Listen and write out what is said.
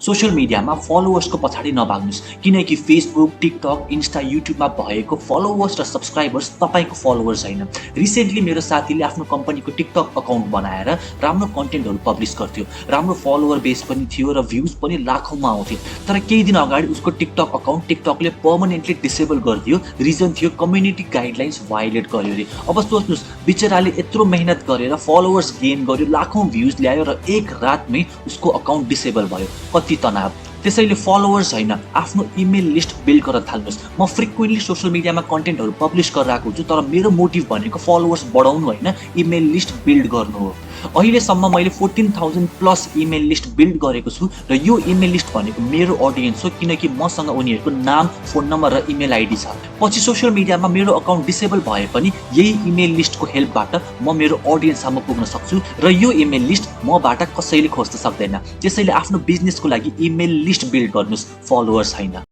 Social मिडियामा फलोवर्सको पछाडि नभाग्नुस् किनकि फेसबुक, टिकटक, इन्स्टा, युट्युबमा भएको फलोवर्स र सब्स्क्राइबर्स तपाईको फलोवर्स हैन। रिसेन्टली मेरो साथीले आफ्नो कम्पनीको टिकटक अकाउन्ट बनाएर राम्रो कन्टेन्टहरु पब्लिश गर्थ्यो। राम्रो फलोवर बेस पनि थियो र भ्युज पनि लाखौंमा आउँथे। तर केही दिन अगाडि उसको टिकटक अकाउन्ट टिकटकले पर्मनेन्टली डिसेबल गरिदियो। रिजन थियो कम्युनिटी गाइडलाइन्स भायोलेट गर्यो रे। अब सोच्नुस् बिचराले यत्रो मेहनत गरेर फलोवर्स गेन गर्यो, लाखौं भ्युज ल्यायो र एक रातमै उसको अकाउन्ट डिसेबल भयो। कति तनाव। त्यसैले फलोवर्स हैन आफ्नो इमेल लिस्ट बिल्ड गर्न थाल्नुस्। म फ्रिक्वेन्टली सोशल मिडियामा कन्टेन्टहरु पब्लिश गरिरहेको हुन्छु तर मेरो मोटिभ भनेको फलोवर्स बढाउनु हैन, इमेल लिस्ट बिल्ड गर्नु हो। अहिलेसम्म मैले 14,000 प्लस इमेल लिस्ट बिल्ड गरेको छु र यो इमेल लिस्ट भनेको मेरो अडियन्स हो किनकि मसँग उनीहरुको नाम, फोन नम्बर र इमेल आइडी छ। पछि सोशल मिडियामा मेरो अकाउन्ट डिसेबल भए पनि यही इमेल लिस्टको हेल्पबाट म मेरो अडियन्ससम्म पुग्न सक्छु र यो इमेल लिस्ट मबाट कसैले खोज्न सक्दैन। त्यसैले आफ्नो बिजनेसको लागि इमेल लिस्ट बिल्ड गर्नुस्, फलोवर्स हैन।